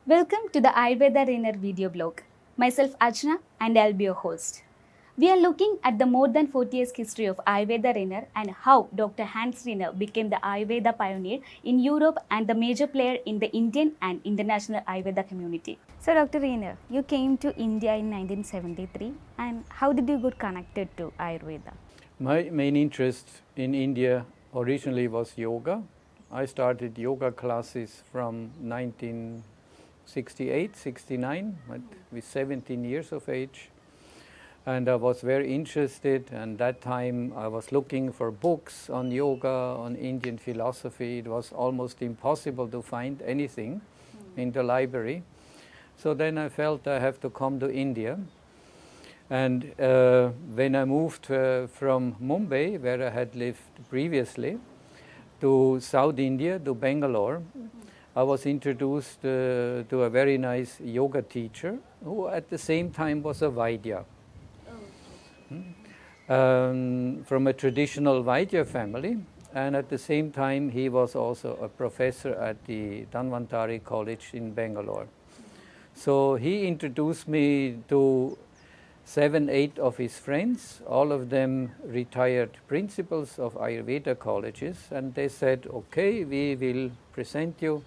Welcome to the Ayurveda RHYNER video blog. Myself Archana and I'll be your host. We are looking at the more than 40 years history of Ayurveda RHYNER and how Dr. Hans Rhyner became the Ayurveda pioneer in Europe and the major player in the Indian and international Ayurveda community. So Dr. Rhyner, you came to India in 1973 and how did you get connected to Ayurveda? My main interest in India originally was yoga. I started yoga classes from 1968, 69, with 17 years of age. And I was very interested, and that time I was looking for books on yoga, on Indian philosophy. It was almost impossible to find anything in the library. So then I felt I have to come to India. And when I moved from Mumbai, where I had lived previously, to South India, to Bangalore, I was introduced to a very nice yoga teacher who at the same time was a Vaidya. From a traditional Vaidya family, and at the same time he was also a professor at the Dhanvantari College in Bangalore. So he introduced me to 7, 8 of his friends, all of them retired principals of Ayurveda colleges, and they said, okay, we will present you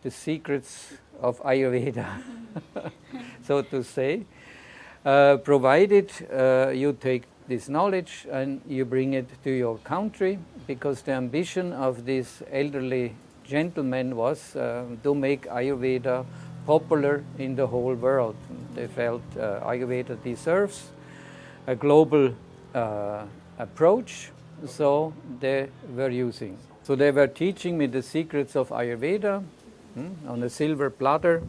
the secrets of Ayurveda, so to say, provided you take this knowledge and you bring it to your country, because the ambition of this elderly gentleman was to make Ayurveda popular in the whole world. They felt Ayurveda deserves a global approach, so they were using. So they were teaching me the secrets of Ayurveda on a silver platter,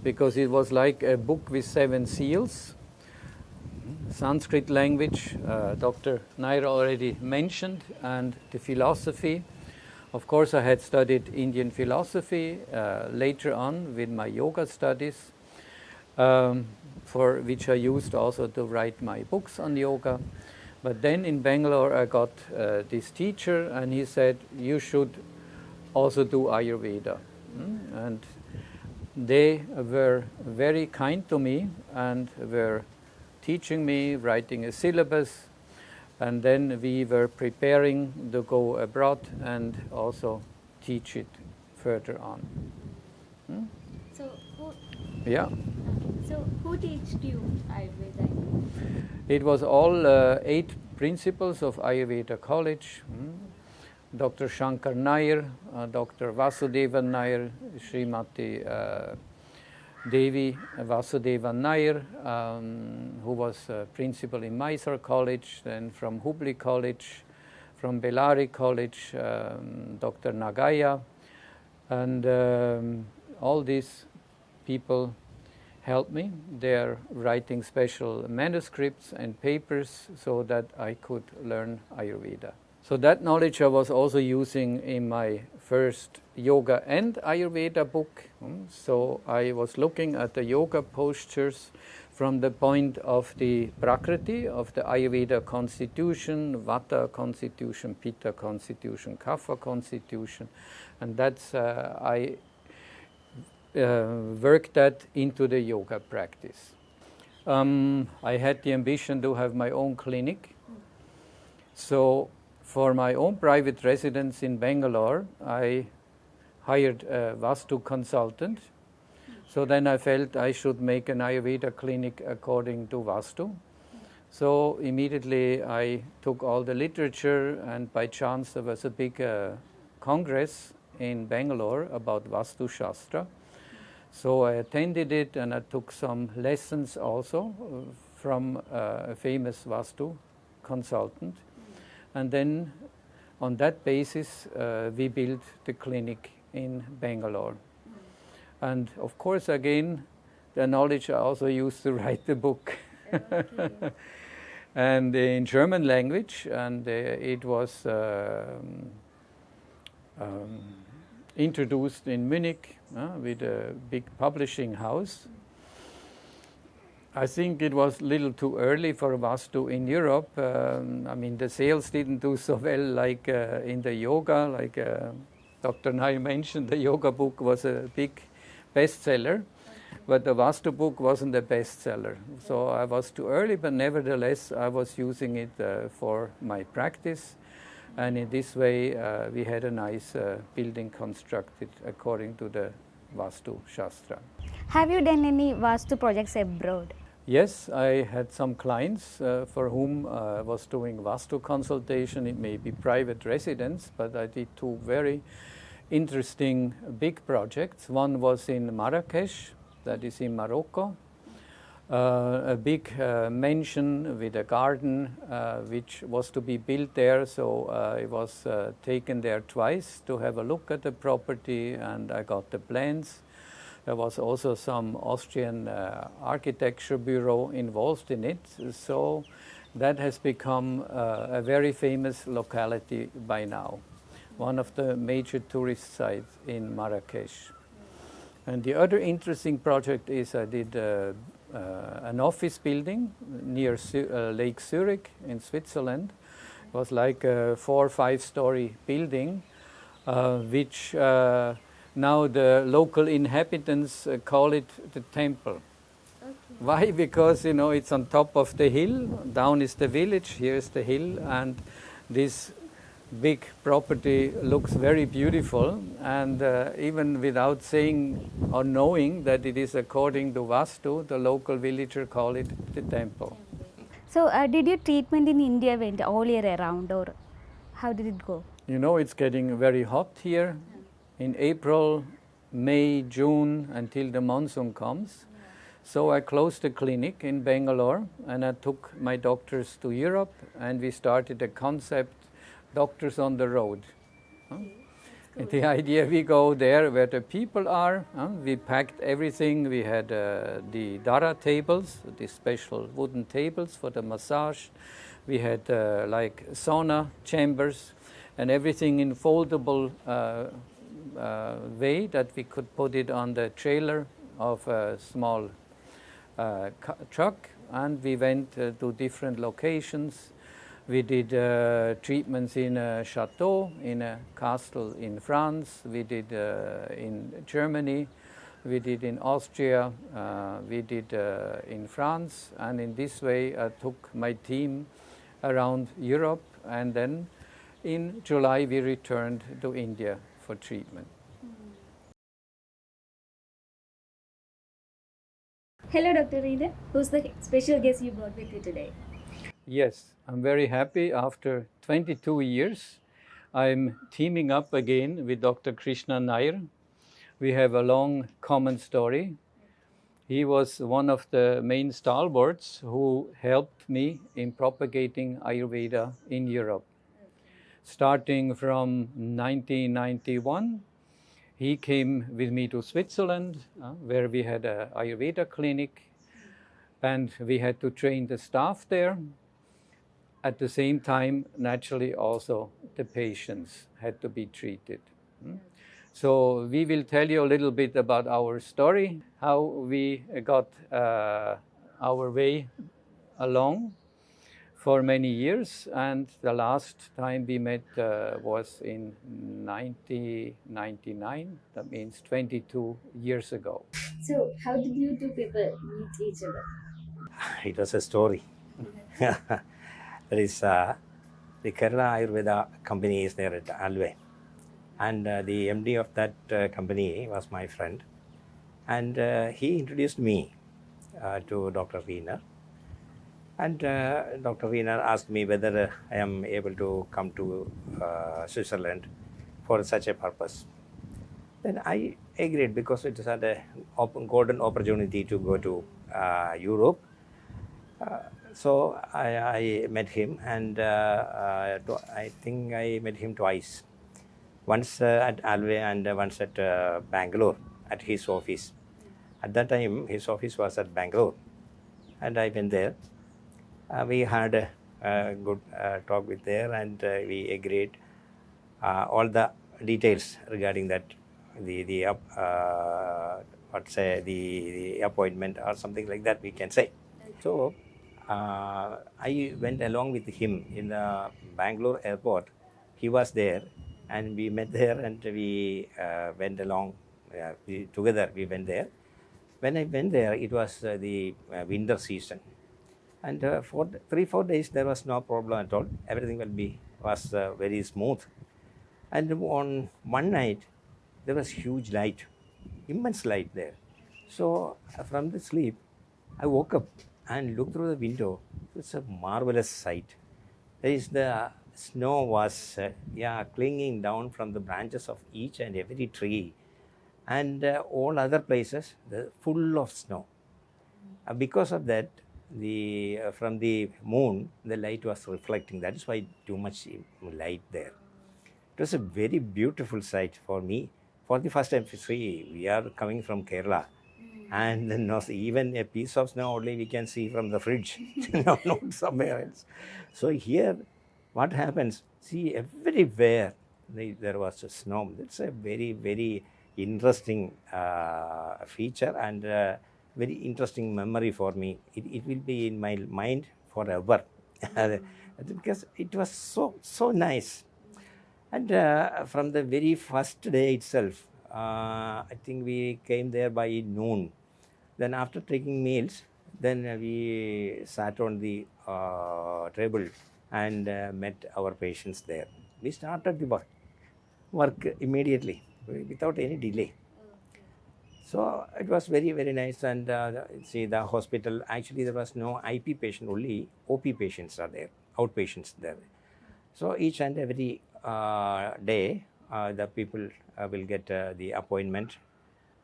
because it was like a book with 7 seals. Sanskrit language, Dr. Nair already mentioned, and the philosophy. Of course, I had studied Indian philosophy later on with my yoga studies, for which I used also to write my books on yoga. But then in Bangalore, I got this teacher, and he said, you should also do Ayurveda. And they were very kind to me and were teaching me, writing a syllabus, and then we were preparing to go abroad and also teach it further on. So who taught you Ayurveda? It was all 8 principals of Ayurveda College. Dr. Shankar Nair, Dr. Vasudeva Nair, Srimati Devi Vasudeva Nair, who was principal in Mysore College, then from Hubli College, from Bellary College, Dr. Nagaya, and all these people helped me. They are writing special manuscripts and papers so that I could learn Ayurveda. So that knowledge I was also using in my first yoga and Ayurveda book. So I was looking at the yoga postures from the point of the Prakriti, of the Ayurveda constitution, Vata constitution, Pitta constitution, Kapha constitution, and that's I worked that into the yoga practice. I had the ambition to have my own clinic. So for my own private residence in Bangalore, I hired a Vastu consultant. So then I felt I should make an Ayurveda clinic according to Vastu. So immediately I took all the literature, and by chance there was a big congress in Bangalore about Vastu Shastra. So I attended it, and I took some lessons also from a famous Vastu consultant. And then on that basis, we built the clinic in Bangalore. And of course, again, the knowledge I also used to write the book. Okay. And in German language, and it was introduced in Munich with a big publishing house. I think it was a little too early for Vastu in Europe. I mean, the sales didn't do so well like in the yoga, like Dr. Nair mentioned. The yoga book was a big bestseller, but the Vastu book wasn't a bestseller. So I was too early, but nevertheless I was using it for my practice. And in this way, we had a nice building constructed according to the Vastu Shastra. Have you done any Vastu projects abroad? Yes, I had some clients for whom I was doing Vastu consultation. It may be private residence, but I did two very interesting big projects. One was in Marrakesh, that is in Morocco. A big mansion with a garden which was to be built there, so I was taken there twice to have a look at the property, and I got the plans. There was also some Austrian architecture bureau involved in it, so that has become a very famous locality by now, one of the major tourist sites in Marrakesh. And the other interesting project is I did an office building near Lake Zurich in Switzerland. It was like a 4 or 5 story building, which now the local inhabitants call it the temple. Okay. Why? Because it's on top of the hill, down is the village, here is the hill, and this big property looks very beautiful, and even without saying or knowing that it is according to Vastu, the local villager call it the temple. So did your treatment in India went all year around, or how did it go? It's getting very hot here in April, May, June, until the monsoon comes. So I closed the clinic in Bangalore, and I took my doctors to Europe, and we started a concept, Doctors on the Road. The idea, we go there where the people are. We packed everything. We had the Dara tables, the special wooden tables for the massage. We had like sauna chambers and everything in foldable way that we could put it on the trailer of a small truck, and we went to different locations. We did treatments in a chateau, in a castle in France. We did in Germany. We did in Austria. We did in France. And in this way, I took my team around Europe. And then in July, we returned to India for treatment. Hello, Dr. Rhyner. Who's the special guest you brought with you today? Yes, I'm very happy. After 22 years, I'm teaming up again with Dr. Krishna Nair. We have a long common story. He was one of the main stalwarts who helped me in propagating Ayurveda in Europe. Starting from 1991, he came with me to Switzerland, where we had an Ayurveda clinic, and we had to train the staff there. At the same time, naturally, also the patients had to be treated. So we will tell you a little bit about our story, how we got our way along for many years, and the last time we met was in 1999. That means 22 years ago. So how did you two people meet each other? It was a story. There is the Kerala Ayurveda company is there at Alve, and the MD of that company was my friend, and he introduced me to Dr. Rhyner, and Dr. Rhyner asked me whether I am able to come to Switzerland for such a purpose. Then I agreed, because it is a golden opportunity to go to Europe. So I met him, and I think I met him twice. Once at Alve and once at Bangalore at his office. At that time, his office was at Bangalore, and I went there. We had a good talk with there, and we agreed all the details regarding that, the appointment or something like that, we can say. So I went along with him in the Bangalore airport. He was there, and we met there, and we went along together we went there. When I went there, it was the winter season. And for 3-4 days, there was no problem at all. Everything was very smooth. And on one night, there was huge light, immense light there. So from the sleep, I woke up and looked through the window. It's a marvelous sight. There is the snow was clinging down from the branches of each and every tree, and all other places full of snow. Because of that, from the moon, the light was reflecting. That is why too much light there. It was a very beautiful sight for me. For the first time, see, we are coming from Kerala, and not even a piece of snow only we can see from the fridge, no, not somewhere else. So here, what happens? See, everywhere there was a snow. It's a very, very interesting feature and very interesting memory for me. It will be in my mind forever because it was so nice. And from the very first day itself, I think we came there by noon. Then after taking meals, then we sat on the table and met our patients there. We started the work immediately without any delay. So it was very, very nice. And see, the hospital, actually there was no IP patient, only OP patients are there, outpatients there. So each and every day, the people will get the appointment.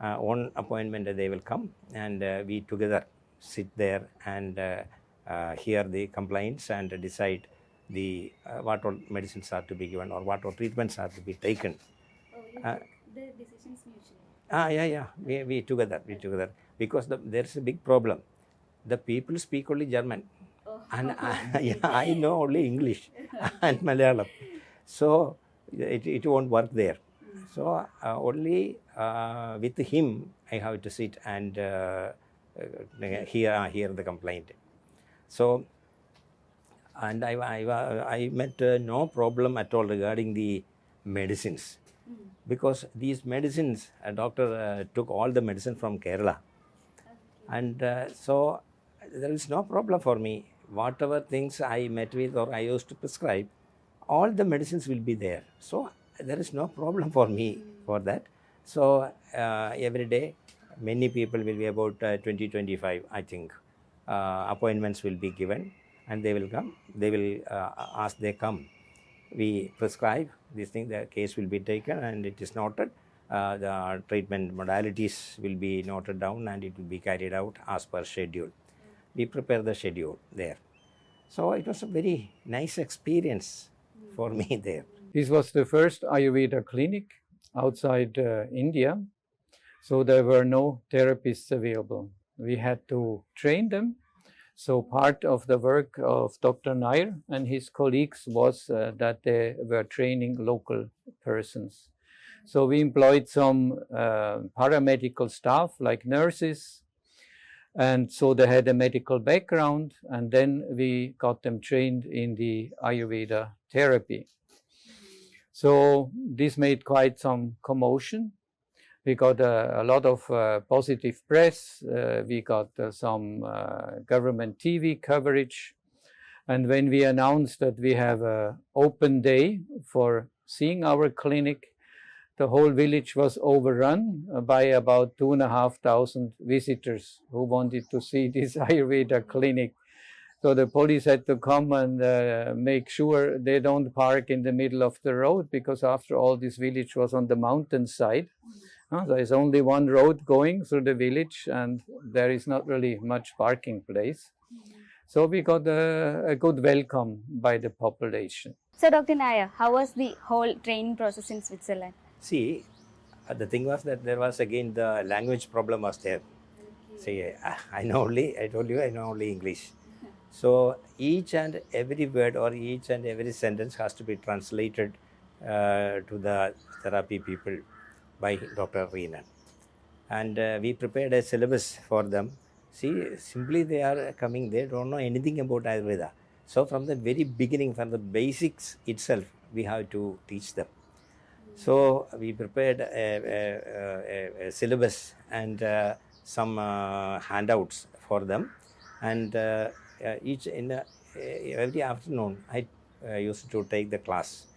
On appointment, they will come, and we together sit there and hear the complaints and decide what all medicines are to be given or what all treatments are to be taken. The decisions mutually. We together, because there is a big problem. The people speak only German, and I know only English and Malayalam. So it won't work there. So only with him I have to sit and hear the complaint. So, and I met no problem at all regarding the medicines, because these medicines, a doctor took all the medicine from Kerala, and so there is no problem for me. Whatever things I met with or I used to prescribe, all the medicines will be there. So there is no problem for me for that. So every day, many people will be about 20-25, I think. Appointments will be given, and they will come. They will they come. We prescribe this thing. The case will be taken, and it is noted. The treatment modalities will be noted down, and it will be carried out as per schedule. We prepare the schedule there. So it was a very nice experience for me there. This was the first Ayurveda clinic outside India, so there were no therapists available. We had to train them. So part of the work of Dr. Nair and his colleagues was that they were training local persons. So we employed some paramedical staff like nurses, and so they had a medical background, and then we got them trained in the Ayurveda therapy. So this made quite some commotion. We got a lot of positive press. We got some government TV coverage. And when we announced that we have an open day for seeing our clinic, the whole village was overrun by about 2,500 visitors who wanted to see this Ayurveda clinic. So the police had to come and make sure they don't park in the middle of the road, because after all, this village was on the mountainside. There is only one road going through the village, and there is not really much parking place. So we got a good welcome by the population. So Dr. Nair, how was the whole training process in Switzerland? See, the thing was that there was again the language problem was there. See, I told you I know only English. So each and every word or each and every sentence has to be translated to the therapy people by Dr. Rhyner. And we prepared a syllabus for them. See, simply they are coming, they don't know anything about Ayurveda. So from the very beginning, from the basics itself, we have to teach them. So we prepared a syllabus and some handouts for them, and each in every afternoon I used to take the class,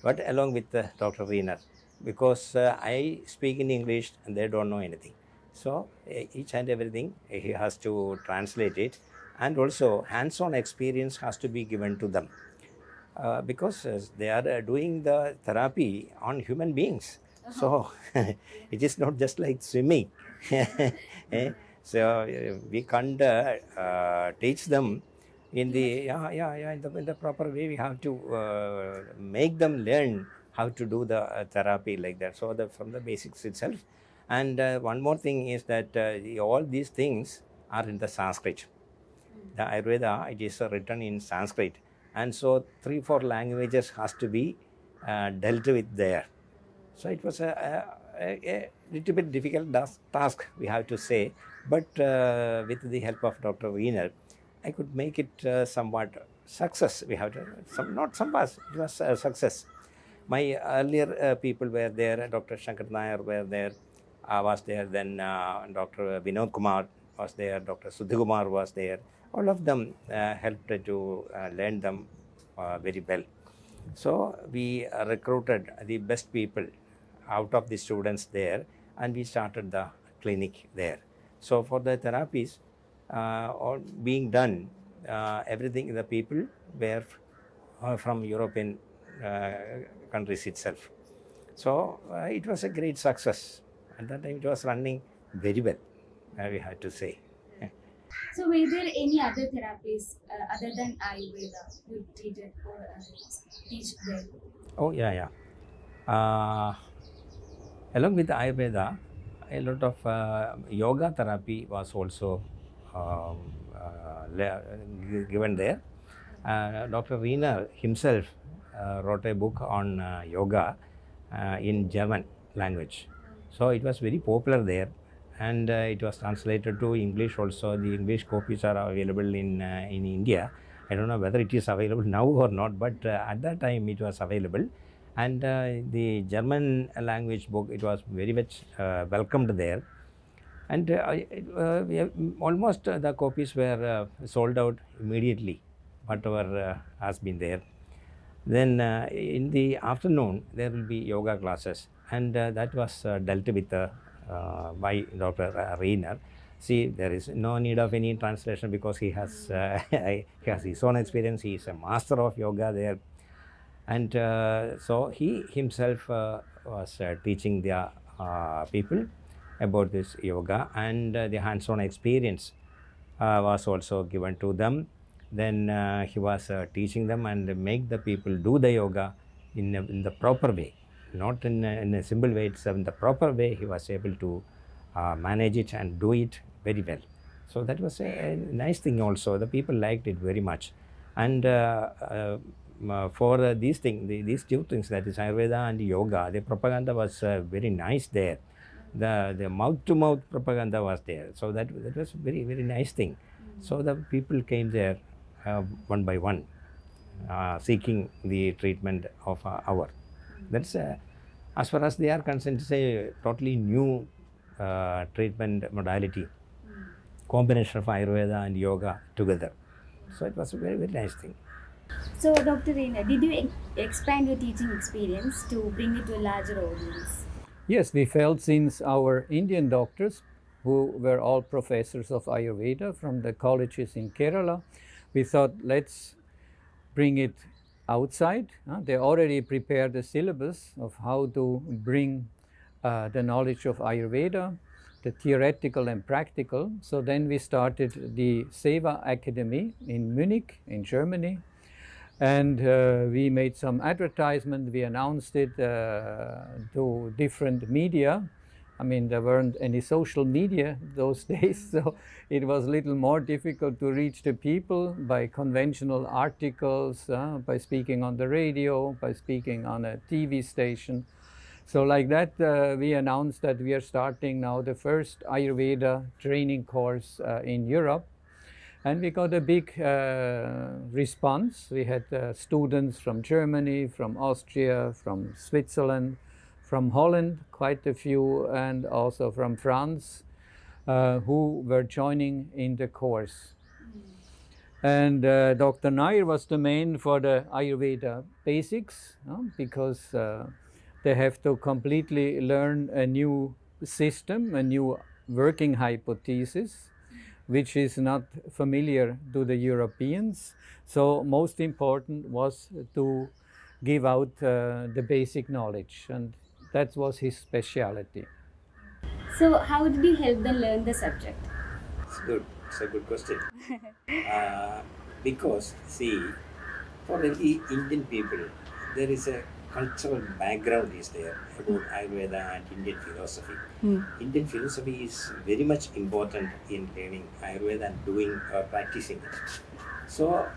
but along with Dr. Rhyner, because I speak in English and they don't know anything. So each and everything he has to translate it, and also hands-on experience has to be given to them. Because they are doing the therapy on human beings. So it is not just like swimming. So we can't teach them in the in the proper way. We have to make them learn how to do the therapy like that. So from the basics itself. And one more thing is that all these things are in the Sanskrit. The Ayurveda, it is written in Sanskrit, and so 3-4 languages has to be dealt with there. So it was a little bit difficult task, we have to say, but with the help of Dr. Rhyner, I could make it somewhat success. We have to, not somewhat, it was a success. My earlier people were there, Dr. Krishna Nair was there, then Dr. Vinod Kumar was there, Dr. Sudhikumar was there. All of them helped to learn them very well. So we recruited the best people out of the students there, and we started the clinic there. So for the therapies all being done, everything, the people were from European countries itself. So it was a great success. At that time it was running very well, we had to say. So were there any other therapies other than Ayurveda you treated or teach there? Oh, yeah. Along with Ayurveda, a lot of yoga therapy was also given there. Dr. Rhyner himself wrote a book on yoga in German language. So it was very popular there, and it was translated to English also. The English copies are available in India. I don't know whether it is available now or not, but at that time it was available. And the German language book, it was very much welcomed there. And almost the copies were sold out immediately, whatever has been there. Then in the afternoon, there will be yoga classes, and that was dealt with by Dr. Rhyner. See, there is no need of any translation because he has his own experience. He is a master of yoga there. And so he himself was teaching the people about this yoga, and the hands-on experience was also given to them. Then he was teaching them and make the people do the yoga in the proper way, not in a simple way. It's in the proper way he was able to manage it and do it very well. So that was a nice thing also. The people liked it very much. And for these two things, that is Ayurveda and yoga, the propaganda was very nice there. The mouth-to-mouth propaganda was there. So that was very, very nice thing. So the people came there one by one, seeking the treatment of our. That's as far as they are concerned, it's a totally new treatment modality, combination of Ayurveda and yoga together. So it was a very, very nice thing. So Dr. Rhyner, did you expand your teaching experience to bring it to a larger audience? Yes, we felt since our Indian doctors, who were all professors of Ayurveda from the colleges in Kerala, we thought, let's bring it outside. They already prepared the syllabus of how to bring the knowledge of Ayurveda, the theoretical and practical. So then we started the Seva Academy in Munich, in Germany. And we made some advertisement. We announced it to different media. I mean, there weren't any social media those days, so it was a little more difficult to reach the people by conventional articles, by speaking on the radio, by speaking on a TV station. So like that, we announced that we are starting now the first Ayurveda training course in Europe. And we got a big response. We had students from Germany, from Austria, from Switzerland, from Holland, quite a few, and also from France, who were joining in the course. And Dr. Nair was the main for the Ayurveda basics, because they have to completely learn a new system, a new working hypothesis, which is not familiar to the Europeans. So most important was to give out the basic knowledge, and that was his specialty. So, how did you help them learn the subject? It's good. It's a good question. Because, see, for every Indian people, there is a cultural background is there about Ayurveda and Indian philosophy. Indian philosophy is very much important in learning Ayurveda and doing or practicing it. So,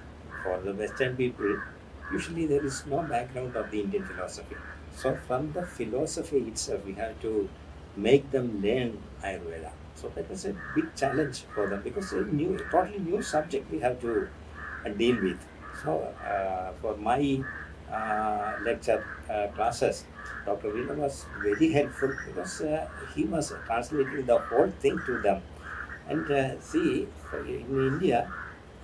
for the Western people, usually there is no background of the Indian philosophy. So, from the philosophy itself, we have to make them learn Ayurveda. So that was a big challenge for them because a totally new subject we have to deal with. So for my lecture classes, Dr. Rhyner was very helpful because he was translating the whole thing to them. And see, in India,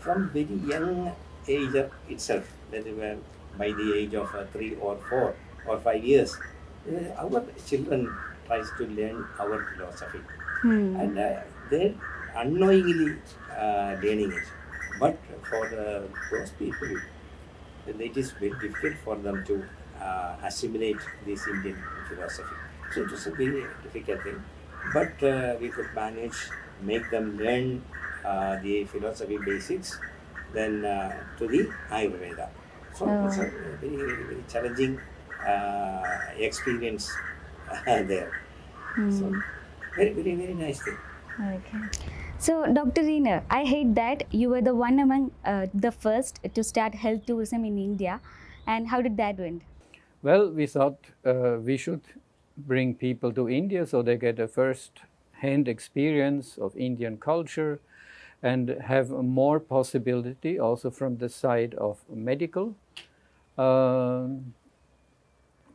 from very young age itself, when they were by the age of 3 or 4 or 5 years, our children tries to learn our philosophy. And they're unknowingly learning it. But for those people, it is very difficult for them to assimilate this Indian philosophy. So it was a very difficult thing. But we could manage, make them learn the philosophy basics, then to the Ayurveda. So it was a very, very, very challenging experience there. So very, very, very nice thing. Okay. So, Dr. Rhyner, I heard that you were the one among the first to start health tourism in India. And how did that went? Well, we thought we should bring people to India so they get a first-hand experience of Indian culture and have more possibility also from the side of medical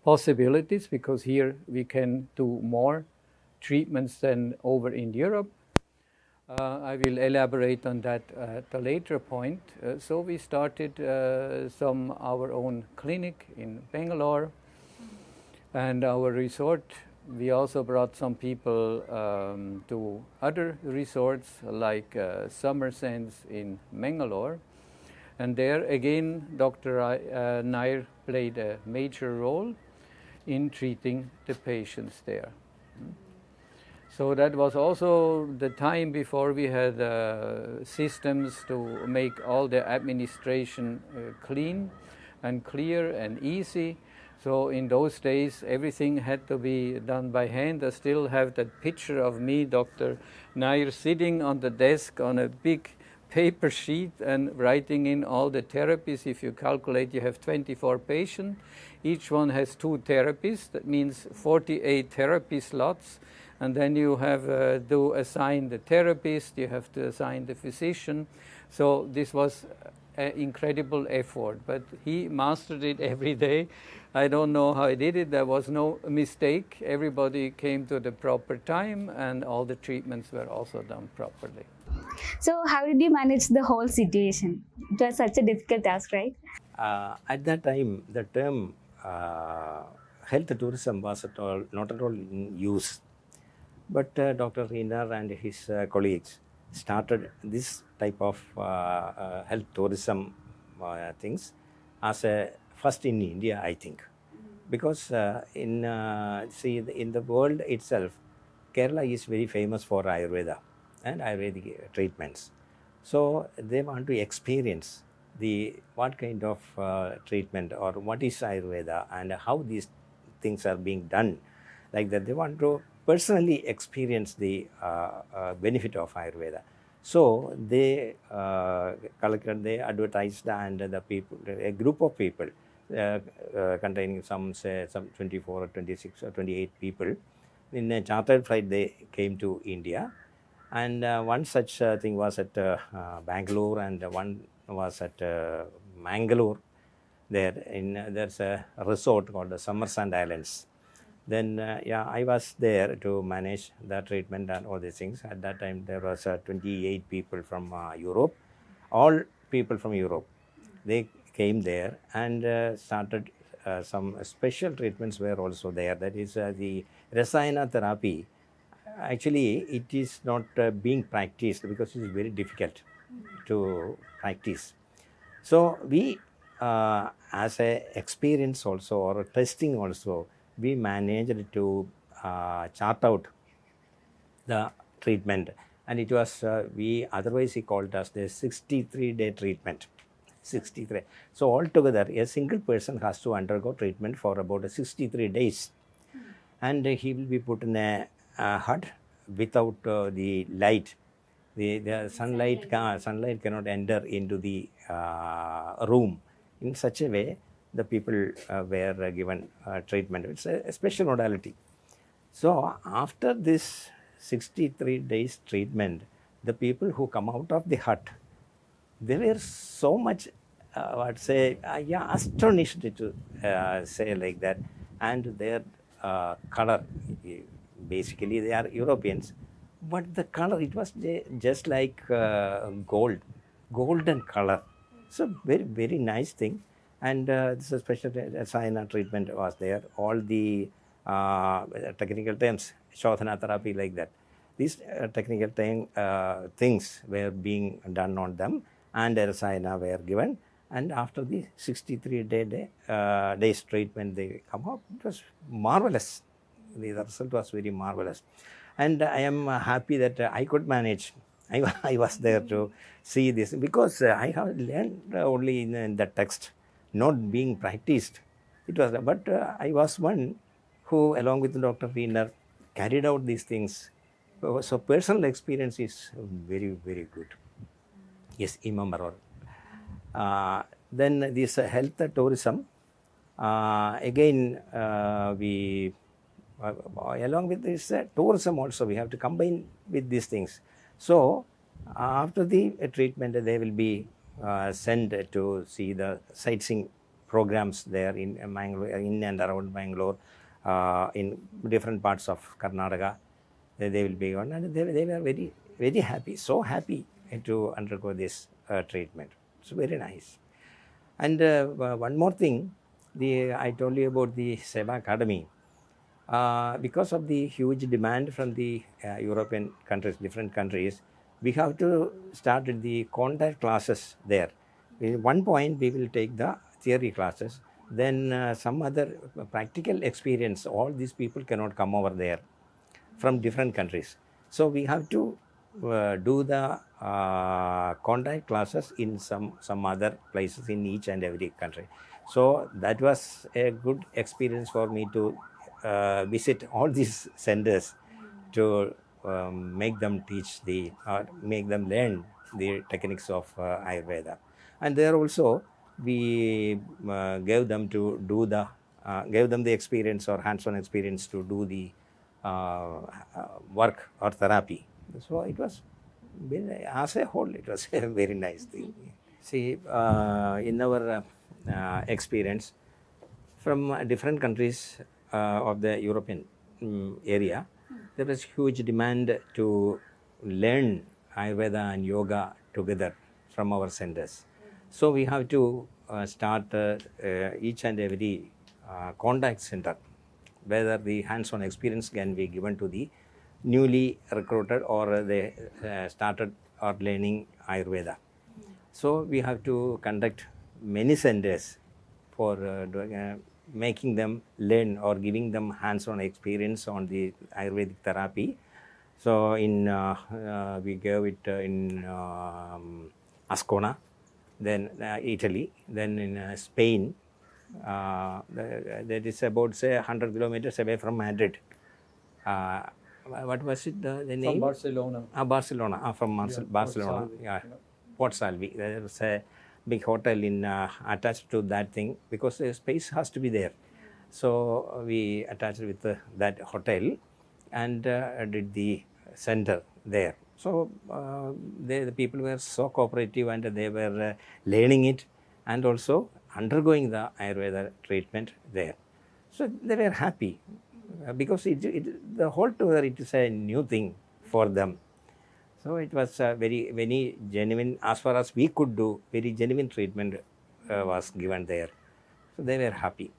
possibilities, because here we can do more treatments than over in Europe. I will elaborate on that at a later point. So we started our own clinic in Bangalore and our resort. We also brought some people to other resorts like Summer Sands in Mangalore. And there again, Dr. Nair played a major role in treating the patients there. So that was also the time before we had systems to make all the administration clean and clear and easy. So in those days, everything had to be done by hand. I still have that picture of me, Dr. Nair, sitting on the desk on a big paper sheet and writing in all the therapies. If you calculate, you have 24 patients. Each one has 2 therapies. That means 48 therapy slots. And then you have to assign the therapist, you have to assign the physician. So this was an incredible effort, but he mastered it every day. I don't know how he did it. There was no mistake. Everybody came to the proper time and all the treatments were also done properly. So, how did you manage the whole situation? It was such a difficult task, right? At that time, the term health tourism was not at all in use. But Dr. Rhyner and his colleagues started this type of health tourism things as a first in India, I think. Because in the world itself, Kerala is very famous for Ayurveda and Ayurvedic treatments. So they want to experience what kind of treatment or what is Ayurveda and how these things are being done. Like that, they want to personally experience the benefit of Ayurveda. So they advertised, and the people, a group of people containing some 24 or 26 or 28 people, in a chartered flight they came to India. And one such thing was at Bangalore, and one was at Mangalore. There's a resort called the Summer Sand Islands. Then yeah, I was there to manage the treatment and all these things. At that time, there was 28 people from Europe, all people from Europe. They came there and started some special treatments were also there. That is the Rasayana therapy. Actually, it is not being practiced because it is very difficult to practice. So we, as a experience also or testing also, we managed to chart out the treatment, and it was we otherwise he called us the 63-day treatment. 63. So altogether, a single person has to undergo treatment for about 63 days, and he will be put in a hut without the light. The sunlight cannot enter into the room. In such a way, the people were given treatment. It's a special modality. So after this 63 days treatment, the people who come out of the hut, they were so much, yeah, astonished to say like that, and their color, basically they are Europeans, but the color, it was just like golden color. So very, very nice thing. And this is special Rasayana treatment was there. All the technical terms, Shodhana therapy like that. These technical things were being done on them, and Rasayana were given. And after the 63 days treatment, they come out. It was marvelous. The result was very marvelous. And I am happy that I could manage. I was there to see this because I have learned only in the text, not being practiced. It was, but I was one who, along with Dr. Rhyner, carried out these things. So personal experience is very, very good. Yes, Imam Maror. Then this health tourism, again we, along with this tourism also, we have to combine with these things. So after the treatment, they will be sent to see the sightseeing programs there in Bangalore, in and around Bangalore, in different parts of Karnataka. They will be on, and they were very, very happy, so happy to undergo this treatment. It's very nice. And one more thing, I told you about the Seva Academy. Because of the huge demand from the European countries, different countries, we have to start the contact classes there. At one point, we will take the theory classes, then some other practical experience. All these people cannot come over there from different countries. So we have to do the contact classes in some other places in each and every country. So that was a good experience for me to visit all these centers to make them teach make them learn the techniques of Ayurveda. And there also we gave them to do gave them the experience or hands-on experience to do the work or therapy. So it was, as a whole, it was a very nice thing. See, in our experience from different countries of the European area, there was huge demand to learn Ayurveda and yoga together from our centers. So we have to start each and every contact center, whether the hands-on experience can be given to the newly recruited or they started or learning Ayurveda. So we have to conduct many centers for making them learn or giving them hands-on experience on the Ayurvedic therapy. So we gave it in Ascona, then Italy, then in Spain. That is about, say, 100 kilometers away from Madrid. What was it, the name? From Barcelona. Barcelona, from Barcelona. Yeah, Port Salvi. There was a big hotel attached to that thing because the space has to be there. So we attached with that hotel and did the center there. So the people were so cooperative and they were learning it and also undergoing the Ayurveda treatment there. So they were happy. because the whole together it is a new thing for them. So it was very genuine, as far as we could do, very genuine treatment was given there. So they were happy.